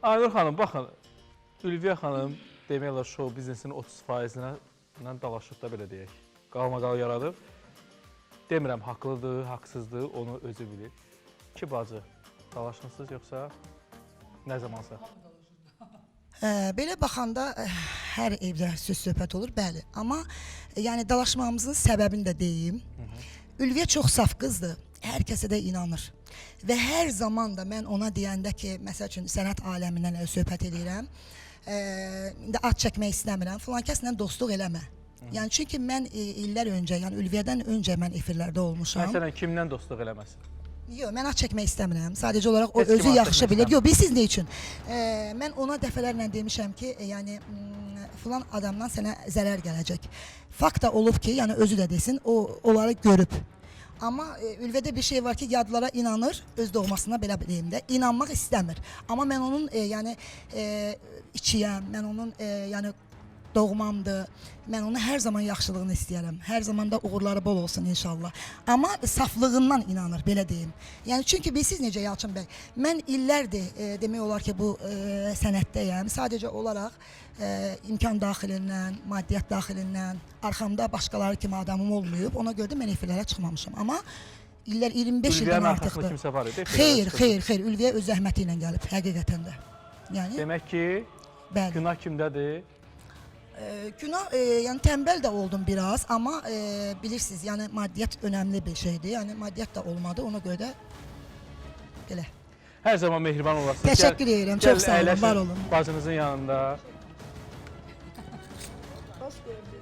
Aynur xanım, baxın, Ülviyə xanım demək olar show biznesinin 30%-lə dalaşıb da belə deyək. Qalmaqal yaradıb. Demirəm, haqlıdır, haqsızdır, onu özü bilir. İki bacı dalaşmısınız yoxsa nə zamansa? Belə baxanda hər evdə söz-söhbət olur, bəli. Amma yəni dalaşmamızın səbəbini də deyim. Ülviyə çox saf qızdır, hər kəsə də inanır. Və hər zaman da mən ona deyəndə ki, məsəl üçün sənət aləmindən söhbət edirəm, indi ad çəkmək istəmirəm, filan kəslə dostluq eləmə. Yəni çünki mən illər öncə, yəni Ülviyədən öncə mən efirlərdə olmuşam. Məsələn, kimdən dostluq eləməsin? Yox, mən ad çəkmək istəmirəm. Sadəcə olaraq o özü yaxşı bilir. Yox, bilirsiniz nə üçün? Mən ona dəfələrlə demişəm ki, yəni filan adamdan sənə zərər gələcək. Fakt da olub ki, yəni özü də desin, o onları görüb. Amma Ülviyyədə bir şey var ki, yadlara inanır, öz doğmasına belə deyim də, inanmaq istəmir. Amma mən onun yəni içiyəm, mən onun yəni doğmamdır. Mən onun hər zaman yaxşılığını istəyərəm. Hər zaman da uğurları bol olsun inşallah. Amma saflığından inanır, belə deyim. Yəni çünki bilirsiniz necə Yalçın bəy, mən illərdir demək olar ki, bu sənətdəyəm. Sadəcə olaraq imkan daxilindən, maddiyyat daxilindən, arxamda başqaları kimi adamım olmayıb. Ona görə də mən efirlərə çıxmamışam. Amma illər 25 ildən artıqdır. Kimsə var idi? Xeyr. Ülviyə öz zəhməti ilə gəlib, həqiqətən də. Yəni demək ki, günah kimdədir? Günah, yəni tənbəl də oldum biraz, amma bilirsiniz, yəni maddiyyat önəmli bir şeydir. Yəni maddiyyat da olmadı, ona görə də belə. Hər zaman mehriban olasınız. Təşəkkür edirəm, çox sağ olun, var olun. Bacınızın yanında. Xoş gördük.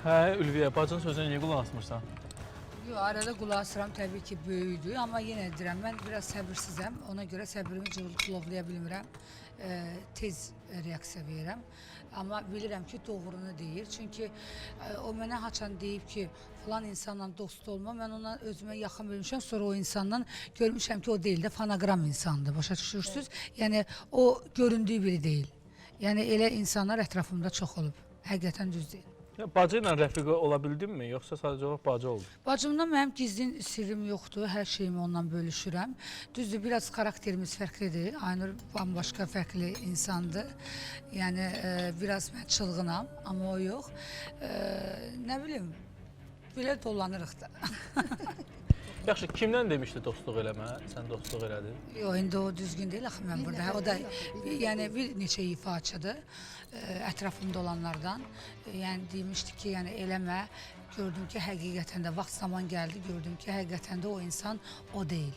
Hə, Ülviyə, bacının sözünə niyə qulaq asmırsan? Yox, arada qulaq asıram, təbii ki, böyüdür, amma yenə deyirəm, mən biraz səbirsizəm, ona görə səbrimi cıvıqlovlaya bilmirəm, tez reaksiya verirəm. Amma bilirəm ki, doğrunu deyir, çünki o mənə haçan deyib ki, falan insanla dost olma, mən ona özümə yaxın bilmişəm, sonra o insandan görmüşəm ki, o deyil də fonogram insandır, başa düşürsünüz? Yəni, o göründüyü biri deyil. Yəni, elə insanlar ətrafımda çox olub, həqiqətən düz deyil. Bacı ilə rəfiqə ola bildinmi, yoxsa sadəcə olaraq bacı oldu? Bacımdan mənim gizlin sirrim yoxdur, hər şeyimi ondan bölüşürəm. Düzdür, biraz xarakterimiz fərqlidir, Aynur bambaşqa fərqli insandır. Yəni, biraz mən çılğınam, amma o yox. Nə bilim, belə dolanırıq da. Yaxşı, kimdən demişdi dostluq eləmə, sən dostluq elədin? Yox, indi o düzgün deyil axı mən burada. O da yəni bir neçə ifaçıdır ətrafımda olanlardan. Yəni demişdi ki, yəni eləmə. Gördüm ki, həqiqətən də vaxt zaman gəldi, gördüm ki, həqiqətən də o insan o deyil.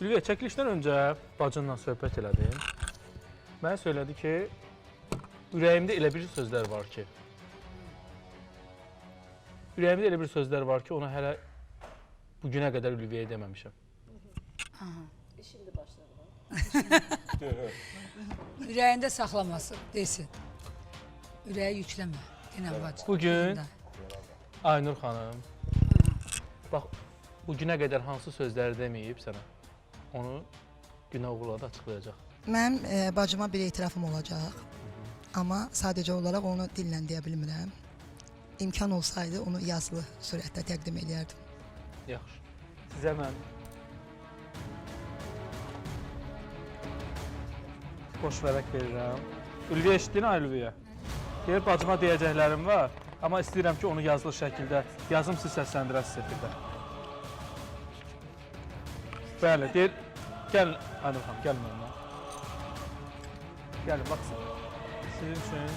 Ülviyə, çəkilişdən öncə bacınla söhbət elədim. Mənə söylədi ki, ürəyimdə elə bir sözlər var ki, ona hələ bugünə qədər Ülviyə deməmişəm. Şimdi başladı. Ürəyində saxlamasın, desin. Ürəyə yükləmə, denəm bacı. Bugün Aynur xanım, bax, bugünə qədər hansı sözləri deməyib sənə, onu günə uğurla da açıqlayacaq. Mənim bacıma bir etirafım olacaq, amma sadəcə olaraq onu dillə deyə bilmirəm. İmkan olsaydı onu yazılı surətdə təqdim edərdim. Yaxşı. Sizə mən boş vərək verirəm. Ülviyə eşitdin ha, Ülviyə? Deyir, bacıma deyəcəklərim var, amma istəyirəm ki, onu yazılı şəkildə, yazımsız səsləndirəsiz efirdə. Bəli, deyir, gəl, Aynur xanım, gəlin onunla. Gəlin, baxsın. Sizin üçün,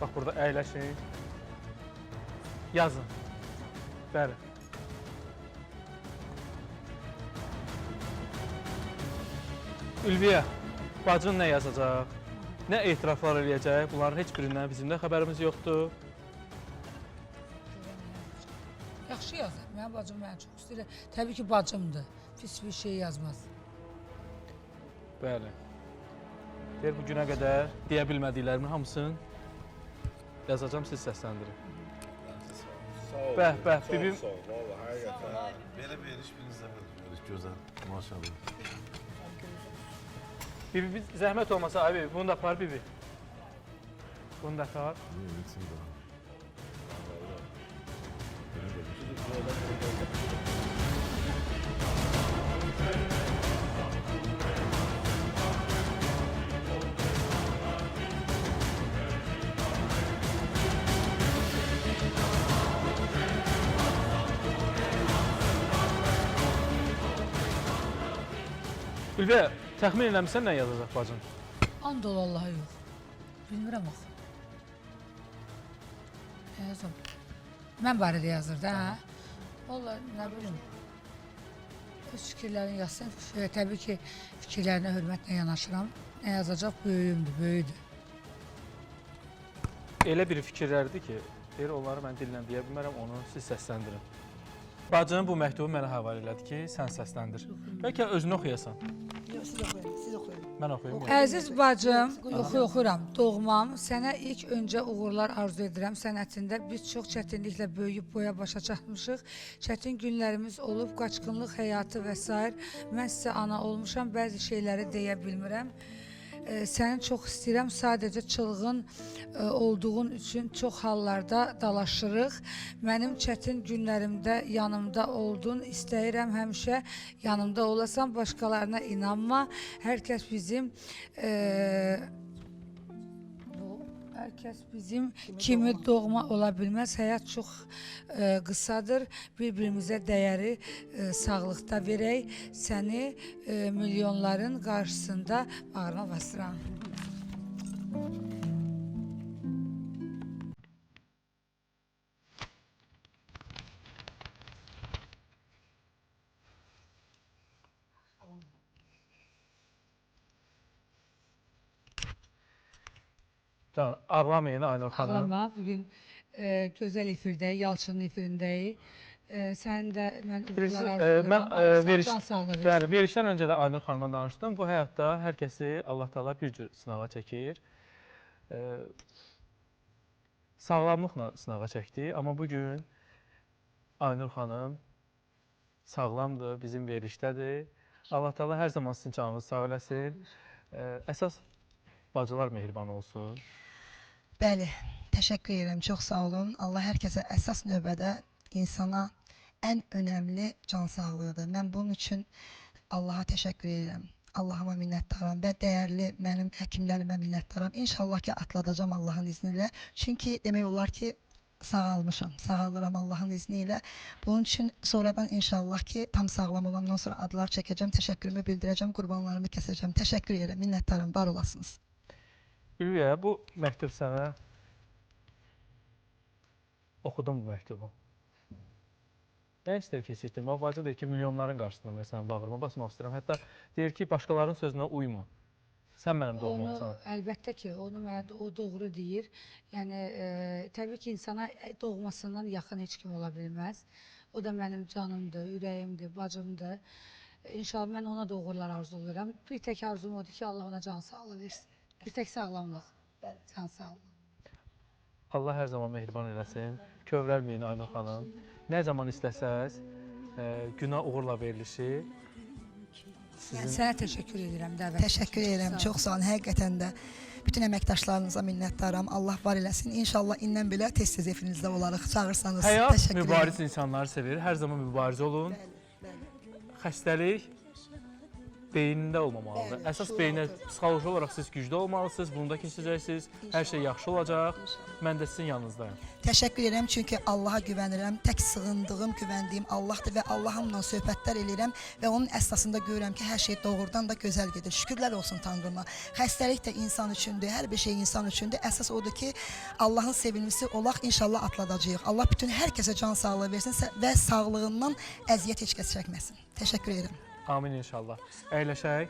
bax, burada əyləşin. Yazın. Bəli. Ülviyə, bacın nə yazacaq, nə etiraflar eləyəcək, bunların heç birindən bizim də xəbərimiz yoxdur. Yaxşı yazır, mənim bacım mənə çox istəyir. Təbii ki, bacımdır, pis bir şey yazmaz. Bəli. Deyir, bugünə qədər deyə bilmədiklərimin hamısını yazacağım, siz səsləndirin. Bəh, bibim. Sağ ol, valla, həqiqətən. Belə bir hiçbiriniz zəhmət görürük, gözəl, maşallah. Bibi, zəhmət olmasa, ay bibi, bunu da apar bibi. Bunu da apar. Yox, Ülviyə, təxmin eləmirsən nə yazacaq bacın? And ol Allaha yox. Bilmirəm axı. Yazım. Mən barədə yazır da, hə? Vallahi nə bilim. Öz fikirlərini yazsın. Təbii ki, fikirlərinə hörmətlə yanaşıram. Nə yazacaq? Böyüyümdür, böyüdür. Elə bir fikirlərdir ki, deyir, onları mən dillə deyə bilmərəm, onu siz səsləndirin. Bacının bu məktubu mənə həvalə elədi ki, sən səsləndir. Bəlkə özünü oxuyasan. Yox, siz oxuyun, siz oxuyun. Mən oxuyum. Əziz bacım, oxuram. Doğmam, sənə ilk öncə uğurlar arzu edirəm. Sənətində biz çox çətinliklə böyüyüb boya başa çatmışıq. Çətin günlərimiz olub, qaçqınlıq həyatı və s. Mən sizə ana olmuşam, bəzi şeyləri deyə bilmirəm. Səni çox istəyirəm, sadəcə çılğın olduğun üçün çox hallarda dalaşırıq. Mənim çətin günlərimdə yanımda oldun, istəyirəm həmişə yanımda olasan, başqalarına inanma. Hər kəs bizim kimi doğma ola bilməz. Həyat çox qısadır. Bir-birimizə dəyəri sağlıqda verək. Səni milyonların qarşısında bağrıma basıram. Can, ağlamayın Aynur xanım. Ağlama, bugün gözəl efirdəyik, Yalçının efirindəyik. Sən də mən Mən verişdən öncə də Aynur xanımla danışdım. Bu həyatda hər kəsi Allah Taala bir cür sınağa çəkir. Sağlamlıqla sınağa çəkdi, amma bugün Aynur xanım sağlamdır, bizim verişdədir. Allah Taala hər zaman sizin canınızı sağ eləsin. Əsas bacılar mehriban olsun. Bəli, təşəkkür edirəm, çox sağ olun. Allah hər kəsə əsas növbədə insana ən önəmli can sağlığıdır. Mən bunun üçün Allaha təşəkkür edirəm. Allahıma minnətdaram və dəyərli mənim həkimlərimə minnətdaram. İnşallah ki, atladacam Allahın izni ilə. Çünki demək olar ki, sağalmışam, sağalıram Allahın izni ilə. Bunun üçün sonradan inşallah ki, tam sağlam olandan sonra adlar çəkəcəm, təşəkkürümü bildirəcəm, qurbanlarımı kəsəcəm. Təşəkkür edirəm, minnətdaram, var olasınız. Ülviyə, bu məktub sənə oxudum bu məktubu. Nə istəyir keçirdim? O bacı deyir ki, milyonların qarşısında mən sənin bağrıma basmaq istəyirəm. Hətta deyir ki, başqalarının sözünə uyma. Sən mənim doğmamsan. Əlbəttə ki, onu mənə o doğru deyir. Yəni, təbii ki, insana doğmasından yaxın heç kim ola bilməz. O da mənim canımdır, ürəyimdir, bacımdır. İnşallah mən ona da uğurlar arzulayıram. Bir tək arzum odur ki, Allah ona can sağlığı versin. Bir tək sağlamlıq, can sağlığı. Allah hər zaman mehriban eləsin. Kövrəlməyin Aynur xanım. Nə zaman istəsəz, günah uğurla verilişi. Mən sənə təşəkkür edirəm dəvət. Təşəkkür edirəm, çox sağ olun. Həqiqətən də bütün əməkdaşlarınıza minnətdaram. Allah var eləsin. İnşallah indən belə tez-tez efinizdə olarıq. Çağırsanız. Həyat mübariz insanları sevir. Hər zaman mübarizə olun. Xəstəlik beynində olmamalıdır. Əsas beyinə psixoloji olaraq siz güclü olmalısınız. Bunu da keçəcəksiniz. Hər şey yaxşı olacaq. Mən də sizin yanınızdayım. Təşəkkür edirəm çünki Allaha güvənirəm. Tək sığındığım, güvəndiyim Allahdır və Allahımla söhbətlər eləyirəm və onun əsasında görürəm ki, hər şey doğrudan da gözəl gedir. Şükürlər olsun Tanrıma. Xəstəlik də insan üçündür, hər bir şey insan üçündür. Əsas odur ki, Allahın sevimlisi olaq, inşallah atladacağıq. Allah bütün hər kəsə can sağlığı versin və sağlığından əziyyət heç kəs çəkməsin. Təşəkkür edirəm. Amin inşallah. Əyləşək.